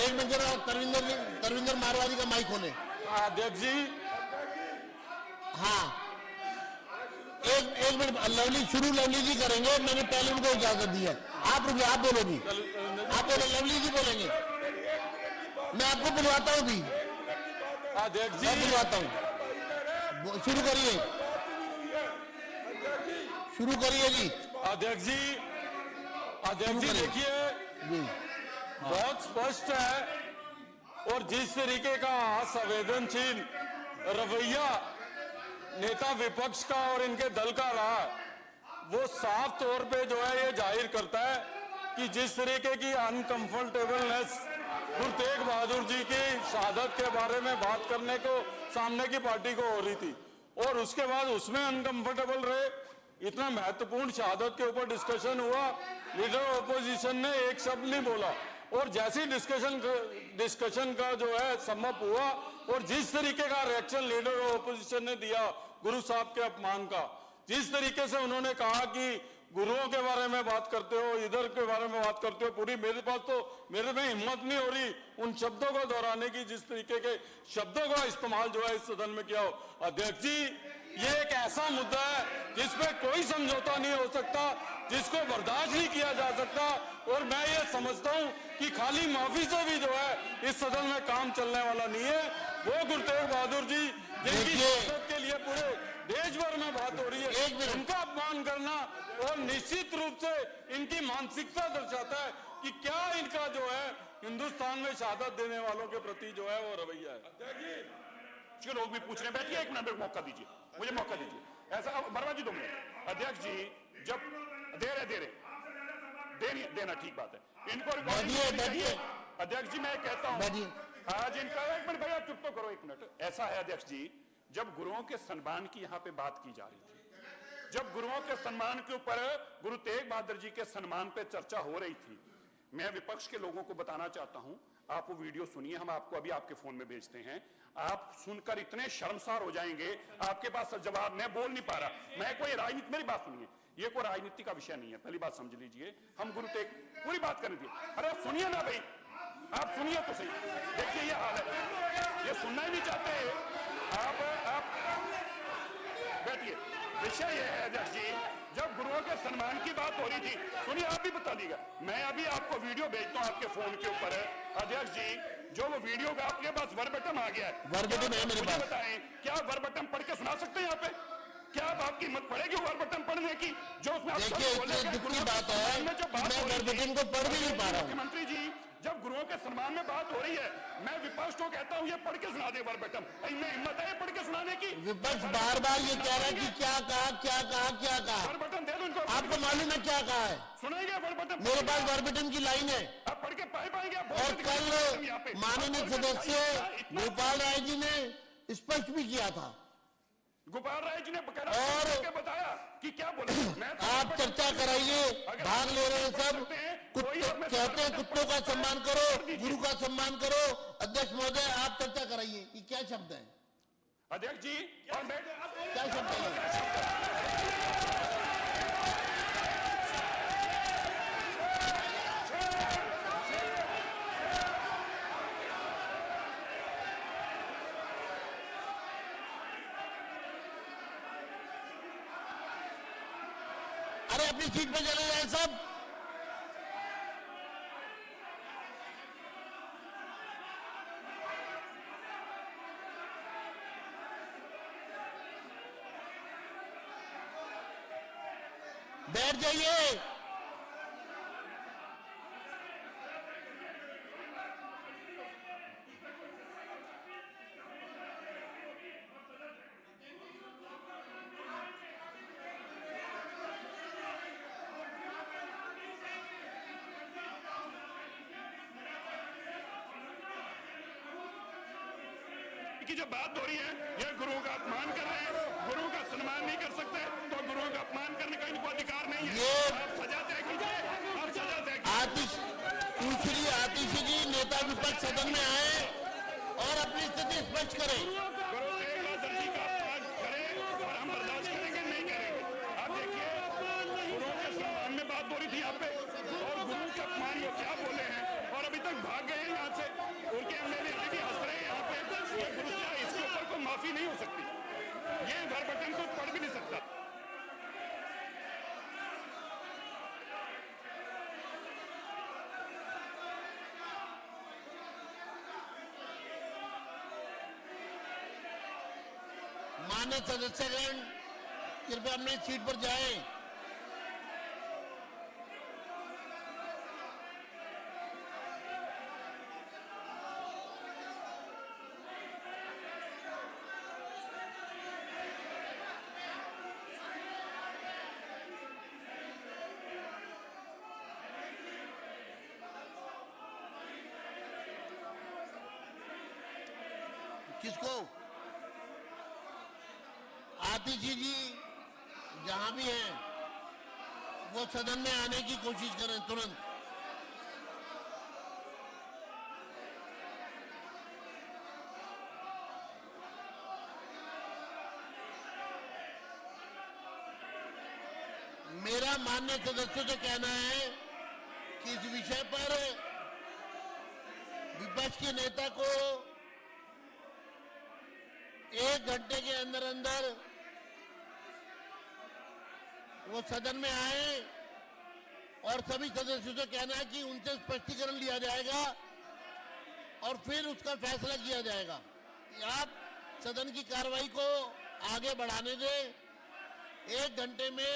एक मिनट जरा तरविंदर मारवाड़ी का माइक खोले। अध्यक्ष जी, हाँ एक मिनट, लवली जी करेंगे, मैंने पहले उनको इजाजत दी है। आप रुकिए, आप बोलोगी, आप बोलो, लवली जी बोलेंगे, मैं आपको बुलवाता हूँ भी। अध्यक्ष जी, मैं बुलवाता हूँ, शुरू करिए जी। अध्यक्ष जी देखिए, बहुत स्पष्ट है और जिस तरीके का असंवेदनशील रवैया नेता विपक्ष का और इनके दल का रहा, वो साफ तौर पे जो है ये जाहिर करता है कि जिस तरीके की अनकंफर्टेबलनेस गुरु तेग बहादुर जी की शहादत के बारे में बात करने को सामने की पार्टी को हो रही थी, और उसके बाद उसमें अनकंफर्टेबल रहे। इतना महत्वपूर्ण शहादत के ऊपर डिस्कशन हुआ, लीडर ऑपोजिशन ने एक शब्द नहीं बोला, और जैसे डिस्कशन का जो है समअप हुआ और जिस तरीके का रिएक्शन लीडर ऑपोजिशन ने दिया गुरु साहब के अपमान का, जिस तरीके से उन्होंने कहा कि गुरुओं के बारे में बात करते हो, इधर के बारे में बात करते हो, पूरी मेरे में हिम्मत नहीं हो रही उन शब्दों को दोहराने की, जिस तरीके के शब्दों का इस्तेमाल जो है इस सदन में किया हो। अध्यक्ष जी, ये एक ऐसा मुद्दा है जिसपे कोई समझौता नहीं हो सकता, जिसको बर्दाश्त नहीं किया जा सकता, और मैं ये समझता हूं कि खाली माफी से भी जो है इस सदन में काम चलने वाला नहीं है। वो गुरु तेग बहादुर जी जिनकी शहादत के लिए पूरे देश भर में बात हो रही है, उनका अपमान करना और निश्चित रूप से इनकी मानसिकता दर्शाता है कि क्या इनका जो है हिंदुस्तान में शहादत देने वालों के प्रति जो है वो रवैया है। लोग भी पूछ रहे हैं, बैठिए एक मिनट, मौका दीजिए, मुझे मौका दीजिए। ऐसा वर्मा जी 2 मिनट। अध्यक्ष जी, जब दे रहे देना ठीक बात है, इनको अध्यक्ष जी मैं कहता हूं आज इनका, एक मिनट भैया चुप तो करो, 1 मिनट। ऐसा है अध्यक्ष जी, जब गुरुओं के सम्मान की यहाँ पे बात की जा रही थी, जब गुरुओं के सम्मान के ऊपर गुरु तेग बहादुर जी के सम्मान पे चर्चा हो रही थी, मैं विपक्ष के लोगों को बताना चाहता हूं, आप वो वीडियो सुनिए, हम आपको अभी आपके फोन में भेजते हैं, आप सुनकर इतने शर्मसार हो जाएंगे, आपके पास जवाब, मैं बोल नहीं पा रहा, मैं कोई राजनीति, मेरी बात सुनिए, ये कोई राजनीति का विषय नहीं है, पहली बात समझ लीजिए, हम गुरु तेग पूरी बात करनी थी। अरे सुनिए ना भाई, आप सुनिए तो सही, देखिए ये हाल है, ये सुनना ही नहीं चाहते आप बैठिए। विषय ये है अध्यक्ष जी, जब गुरुओं के सम्मान की बात हो रही थी, सुनिए आप भी बता दीजिएगा, मैं अभी आपको वीडियो भेजता हूं आपके फोन के ऊपर। अध्यक्ष जी, जो वो वीडियो का आपके पास वर्बटम आ गया है, वर्बटम है मेरे पास, बताएं क्या वर्बटम पढ़ के सुना सकते हैं यहाँ पे? क्या अब आपकी हिम्मत पड़ेगी वर्बटम पढ़ने की? जो उसमें दुख की बात है, मैं वर्बटम को पढ़ भी नहीं पा रहा हूं। मुख्यमंत्री जी, जब गुरुओं के सम्मान में बात हो रही है, मैं विपक्ष को कहता हूं ये पढ़ के सुना दे वर्बटम। इनमें हिम्मत है पढ़ के सुनाने की? विपक्ष बार बार ये कह रहा है कि क्या कहा। वर्बटम दे दो इनको। आपको मालूम है क्या कहा है? सुनेंगे वर्बटम? मेरे पास वर्बटम की लाइन है, आप पढ़ के पाएंगे। और कल माननीय सदस्य गोपाल राय जी ने स्पष्ट भी किया था, गोपाल राय जी ने और बताया कि क्या बोले। आप चर्चा कराइए, भाग ले रहे हैं सब, कहते हैं कुत्तों का सम्मान करो, गुरु का सम्मान करो। अध्यक्ष महोदय, आप चर्चा कराइए कि क्या शब्द है? अध्यक्ष जी, क्या शब्द है? अरे अपनी सीट पे चले जाए सब। बैठ जाइए। की जो बात हो रही है, ये गुरुओं का अपमान कर रहे हैं, गुरुओं का सम्मान नहीं कर सकते, तो गुरुओं का अपमान करने का इनको अधिकार नहीं है। आप सजा तय कीजिए, आप सजा तय कीजिए। आतिशी जी, नेता विपक्ष सदन में आए और अपनी स्थिति स्पष्ट करें। गुरु तेग बहादुर जी का अपमान करें और हम बर्दाश्त करेंगे नहीं करेंगे। आप देखिए, गुरुओं के सम्मान में बात हो रही थी यहाँ पे, और गुरु के अपमान को क्या बोले हैं, और अभी तक भाग गए यहाँ से। माननीय सदस्यगण कृपया अपनी सीट पर जाएं। किसको? आतिशी जी जहां भी हैं वो सदन में आने की कोशिश करें तुरंत। मेरा माननीय सदस्यों से कहना है कि इस विषय पर विपक्ष के नेता को 1 घंटे के अंदर अंदर वो सदन में आए और सभी सदस्यों से कहना है कि उनसे स्पष्टीकरण लिया जाएगा और फिर उसका फैसला किया जाएगा। आप सदन की कार्रवाई को आगे बढ़ाने दें। 1 घंटे में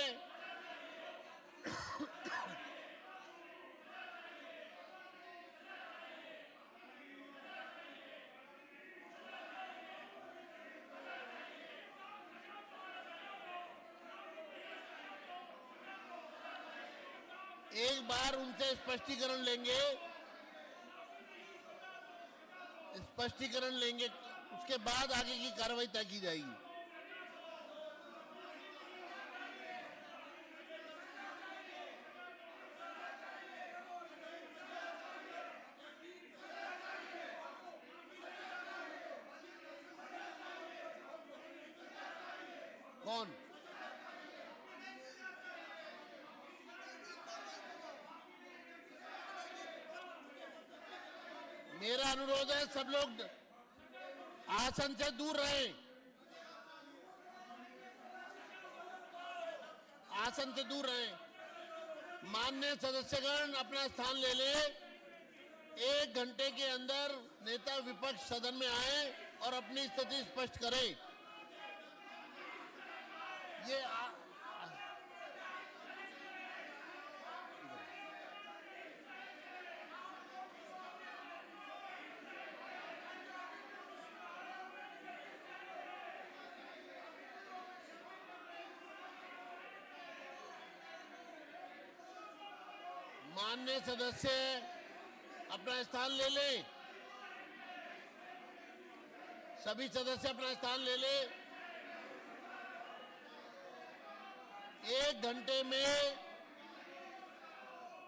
एक बार उनसे स्पष्टीकरण लेंगे, उसके बाद आगे की कार्रवाई तय की जाएगी। कौन? मेरा अनुरोध है सब लोग आसन से दूर रहें। आसन से दूर रहें। माननीय सदस्यगण अपना स्थान ले लें। 1 घंटे के अंदर नेता विपक्ष सदन में आए और अपनी स्थिति स्पष्ट करें। ये माननीय सदस्य अपना स्थान ले लें। सभी सदस्य अपना स्थान ले लें। 1 घंटे में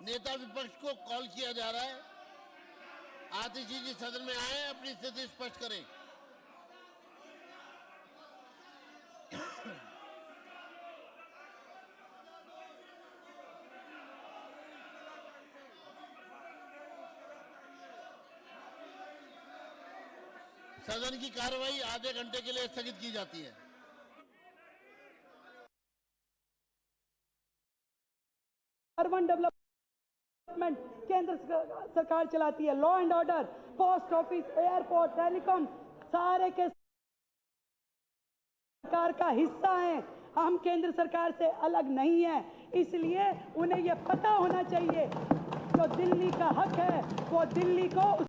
नेता विपक्ष को कॉल किया जा रहा है। आतिशी जी सदन में आए, अपनी स्थिति स्पष्ट करें। सदन की कार्रवाई आधे घंटे के लिए स्थगित की जाती है। अर्बन डेवलपमेंट केंद्र सरकार चलाती है। Law and order, post office, airport, telecom सारे के सरकार का हिस्सा हैं। हम केंद्र सरकार से अलग नहीं है, इसलिए उन्हें यह पता होना चाहिए जो दिल्ली का हक है वो दिल्ली को